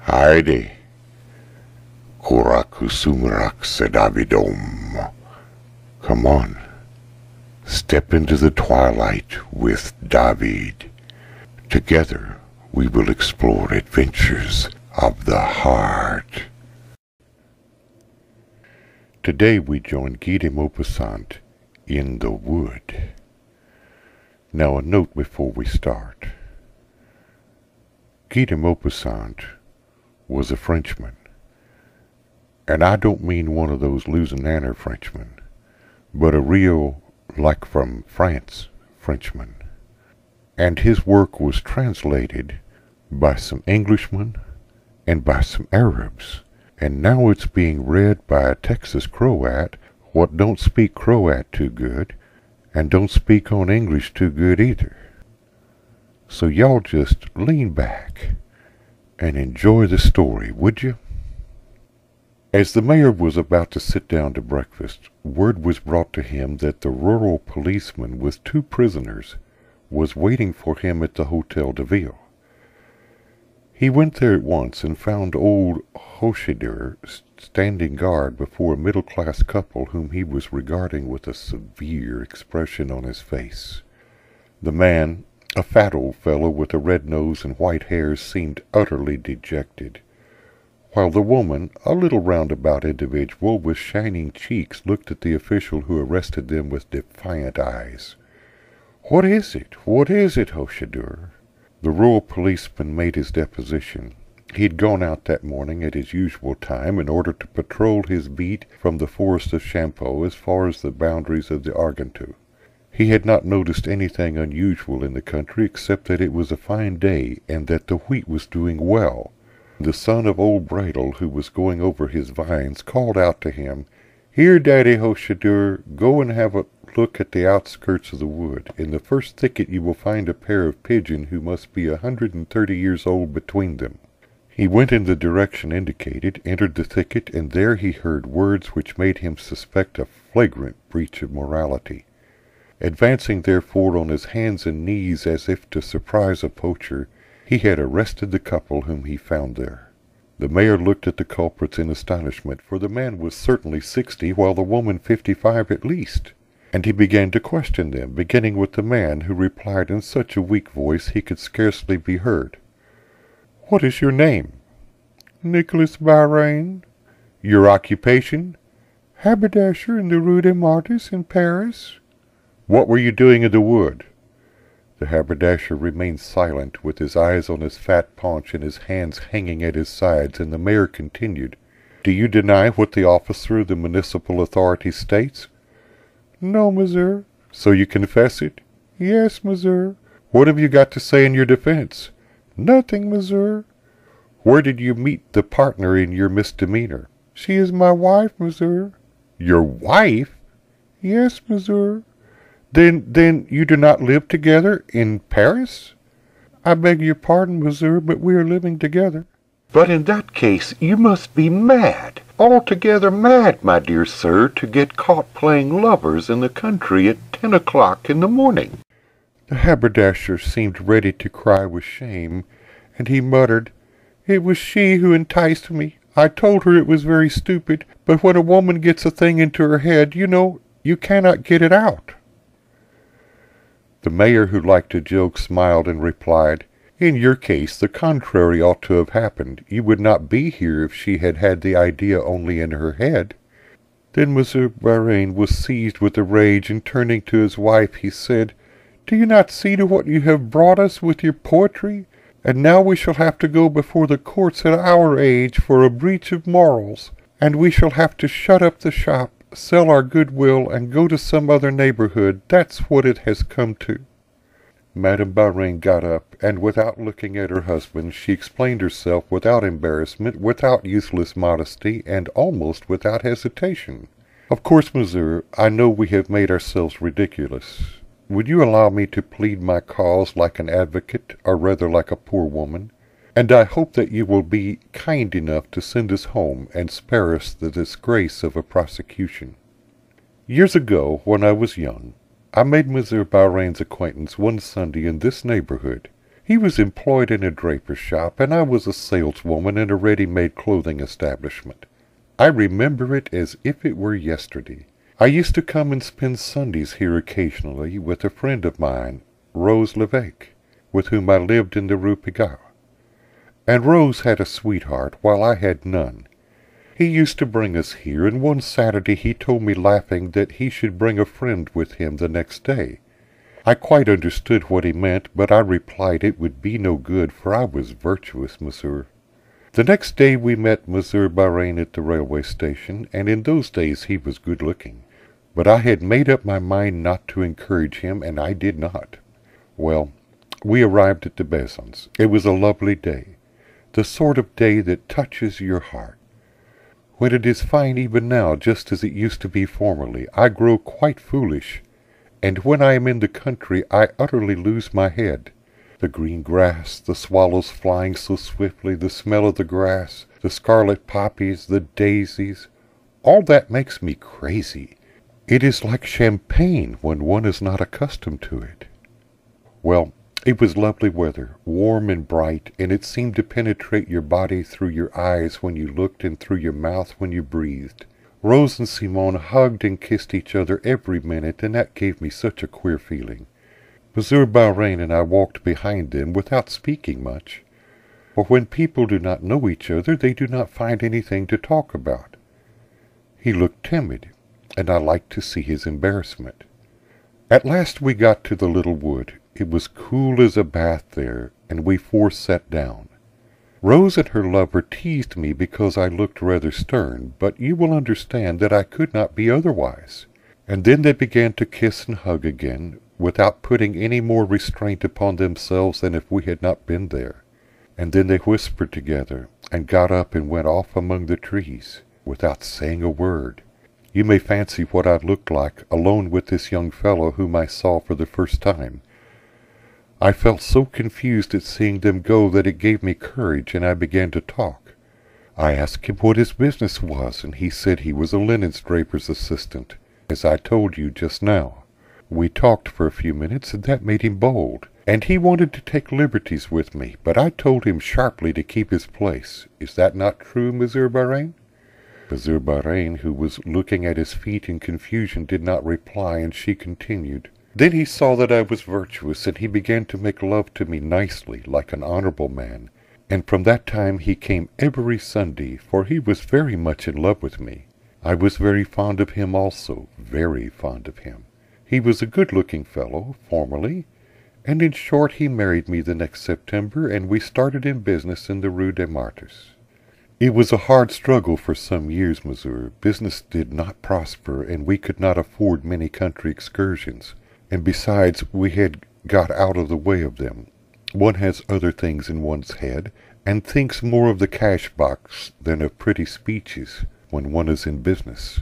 Heidi, Kurakusumrak Sedavidom. Come on, step into the twilight with David. Together we will explore adventures of the heart. Today we join Guy de Maupassant in the wood. Now a note before we start. Guy de Maupassant was a Frenchman, and I don't mean one of those Louisiana Frenchmen, but a real, like from France, Frenchman. And his work was translated by some Englishmen and by some Arabs, and now it's being read by a Texas Croat what don't speak Croat too good, and don't speak on English too good either. So y'all just lean back and enjoy the story, would you? As the mayor was about to sit down to breakfast, word was brought to him that the rural policeman with 2 prisoners was waiting for him at the Hotel de Ville. He went there at once and found old Hocheder standing guard before a middle-class couple whom he was regarding with a severe expression on his face. The man, a fat old fellow with a red nose and white hair, seemed utterly dejected, while the woman, a little roundabout individual with shining cheeks, looked at the official who arrested them with defiant eyes. "What is it? What is it, Hocheder?" The rural policeman made his deposition. He had gone out that morning at his usual time in order to patrol his beat from the forest of Champeau as far as the boundaries of the Argenteau. He had not noticed anything unusual in the country except that it was a fine day and that the wheat was doing well. The son of old Bradle, who was going over his vines, called out to him, "Here, Daddy Hocheder, go and have a look at the outskirts of the wood. In the first thicket you will find a pair of pigeons who must be 130 years old between them." He went in the direction indicated, entered the thicket, and there he heard words which made him suspect a flagrant breach of morality. Advancing therefore on his hands and knees as if to surprise a poacher, he had arrested the couple whom he found there. The mayor looked at the culprits in astonishment, for the man was certainly 60, while the woman 55 at least, and he began to question them, beginning with the man, who replied in such a weak voice he could scarcely be heard. "What is your name?" "Nicholas Beaurain." "Your occupation?" "Haberdasher in the Rue des Martyrs in Paris." "What were you doing in the wood?" The haberdasher remained silent, with his eyes on his fat paunch and his hands hanging at his sides, and the mayor continued, "Do you deny what the officer of the municipal authority states?" "No, monsieur." "So you confess it?" "Yes, monsieur." "What have you got to say in your defense?" "Nothing, monsieur." "Where did you meet the partner in your misdemeanor?" "She is my wife, monsieur." "Your wife?" "Yes, monsieur." Then you do not live together in Paris?" "I beg your pardon, monsieur, but we are living together." "But in that case you must be mad, altogether mad, my dear sir, to get caught playing lovers in the country at 10 o'clock in the morning." The haberdasher seemed ready to cry with shame, and he muttered, "It was she who enticed me. I told her it was very stupid, but when a woman gets a thing into her head, you know, you cannot get it out." The mayor, who liked to joke, smiled and replied, "In your case the contrary ought to have happened. You would not be here if she had had the idea only in her head." Then Monsieur Beaurain was seized with a rage, and turning to his wife he said, "Do you not see to what you have brought us with your poetry? And now we shall have to go before the courts at our age for a breach of morals, and we shall have to shut up the shop, sell our goodwill, and go to some other neighborhood. That's what it has come to." Madame Beaurain got up, and without looking at her husband, she explained herself without embarrassment, without useless modesty, and almost without hesitation. "Of course, monsieur, I know we have made ourselves ridiculous. Would you allow me to plead my cause like an advocate, or rather like a poor woman? And I hope that you will be kind enough to send us home and spare us the disgrace of a prosecution. Years ago, when I was young, I made Monsieur Beaurain's acquaintance one Sunday in this neighborhood. He was employed in a draper's shop, and I was a saleswoman in a ready-made clothing establishment. I remember it as if it were yesterday. I used to come and spend Sundays here occasionally with a friend of mine, Rose Levesque, with whom I lived in the Rue Pigalle. And Rose had a sweetheart, while I had none. He used to bring us here, and one Saturday he told me laughing that he should bring a friend with him the next day. I quite understood what he meant, but I replied it would be no good, for I was virtuous, monsieur. The next day we met Monsieur Beaurain at the railway station, and in those days he was good-looking. But I had made up my mind not to encourage him, and I did not. Well, we arrived at the Besons. It was a lovely day, the sort of day that touches your heart. When it is fine even now, just as it used to be formerly, I grow quite foolish, and when I am in the country I utterly lose my head. The green grass, the swallows flying so swiftly, the smell of the grass, the scarlet poppies, the daisies, all that makes me crazy. It is like champagne when one is not accustomed to it. Well, it was lovely weather, warm and bright, and it seemed to penetrate your body through your eyes when you looked and through your mouth when you breathed. Rose and Simone hugged and kissed each other every minute, and that gave me such a queer feeling. Monsieur Beaurain and I walked behind them without speaking much, for when people do not know each other, they do not find anything to talk about. He looked timid, and I liked to see his embarrassment. At last we got to the little wood. It was cool as a bath there, and we four sat down. Rose and her lover teased me because I looked rather stern, but you will understand that I could not be otherwise. And then they began to kiss and hug again, without putting any more restraint upon themselves than if we had not been there. And then they whispered together, and got up and went off among the trees, without saying a word. You may fancy what I looked like, alone with this young fellow whom I saw for the first time. I felt so confused at seeing them go that it gave me courage, and I began to talk. I asked him what his business was, and he said he was a linen draper's assistant, as I told you just now. We talked for a few minutes, and that made him bold, and he wanted to take liberties with me, but I told him sharply to keep his place. Is that not true, Monsieur Beaurain? Monsieur Beaurain, who was looking at his feet in confusion, did not reply, and she continued. Then he saw that I was virtuous, and he began to make love to me nicely, like an honorable man, and from that time he came every Sunday, for he was very much in love with me. I was very fond of him also, very fond of him. He was a good-looking fellow, formerly, and in short he married me the next September, and we started in business in the Rue des Martyrs. It was a hard struggle for some years, monsieur. Business did not prosper, and we could not afford many country excursions. And besides, we had got out of the way of them. One has other things in one's head, and thinks more of the cash box than of pretty speeches when one is in business.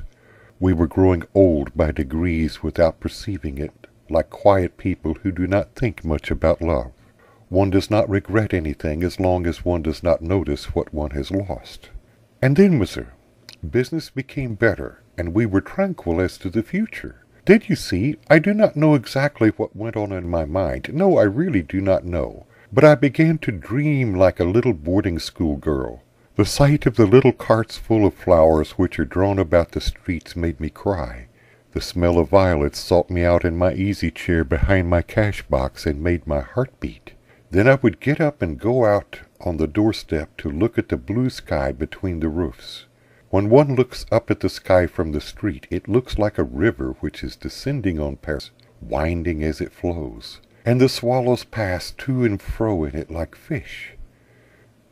We were growing old by degrees without perceiving it, like quiet people who do not think much about love. One does not regret anything as long as one does not notice what one has lost. And then, monsieur, business became better, and we were tranquil as to the future. Did you see, I do not know exactly what went on in my mind. No, I really do not know. But I began to dream like a little boarding-school girl. The sight of the little carts full of flowers which are drawn about the streets made me cry. The smell of violets sought me out in my easy-chair behind my cash-box and made my heart beat. Then I would get up and go out on the doorstep to look at the blue sky between the roofs. When one looks up at the sky from the street, it looks like a river which is descending on Paris, winding as it flows, and the swallows pass to and fro in it like fish.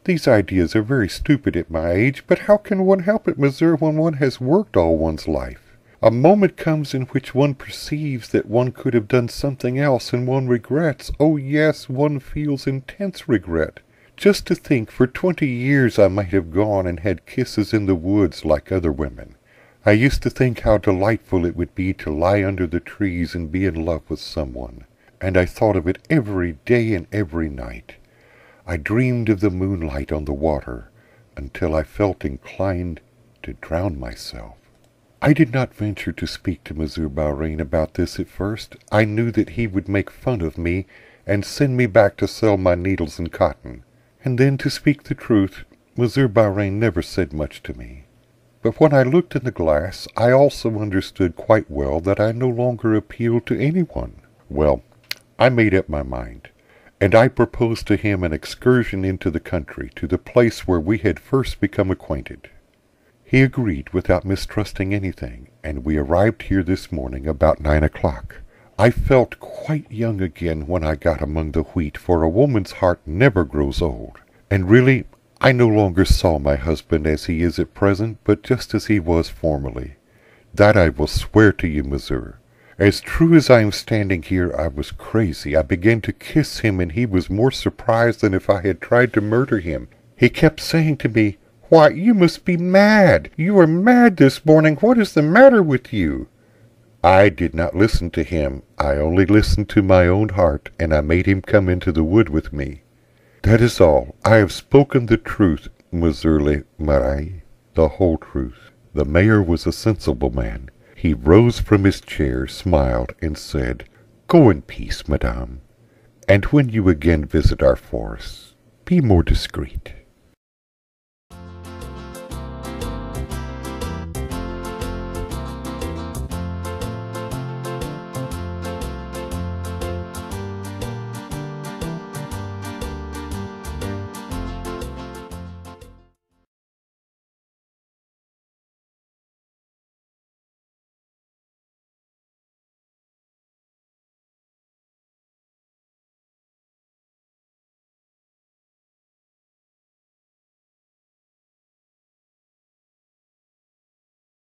These ideas are very stupid at my age, but how can one help it, monsieur, when one has worked all one's life? A moment comes in which one perceives that one could have done something else, and one regrets. Oh yes, one feels intense regret. Just to think, for 20 years I might have gone and had kisses in the woods like other women. I used to think how delightful it would be to lie under the trees and be in love with someone, and I thought of it every day and every night. I dreamed of the moonlight on the water, until I felt inclined to drown myself. I did not venture to speak to Monsieur Beaurain about this at first. I knew that he would make fun of me, and send me back to sell my needles and cotton. And then, to speak the truth, Monsieur Beaurain never said much to me. But when I looked in the glass, I also understood quite well that I no longer appealed to anyone. Well, I made up my mind, and I proposed to him an excursion into the country, to the place where we had first become acquainted. He agreed without mistrusting anything, and we arrived here this morning about 9 o'clock. I felt quite young again when I got among the wheat, for a woman's heart never grows old. And really, I no longer saw my husband as he is at present, but just as he was formerly. That I will swear to you, monsieur. As true as I am standing here, I was crazy. I began to kiss him, and he was more surprised than if I had tried to murder him. He kept saying to me, "Why, you must be mad. You are mad this morning. What is the matter with you?" I did not listen to him. I only listened to my own heart, and I made him come into the wood with me. That is all. I have spoken the truth, Monsieur le Maire, the whole truth. The mayor was a sensible man. He rose from his chair, smiled, and said, "Go in peace, madame, and when you again visit our forests, be more discreet."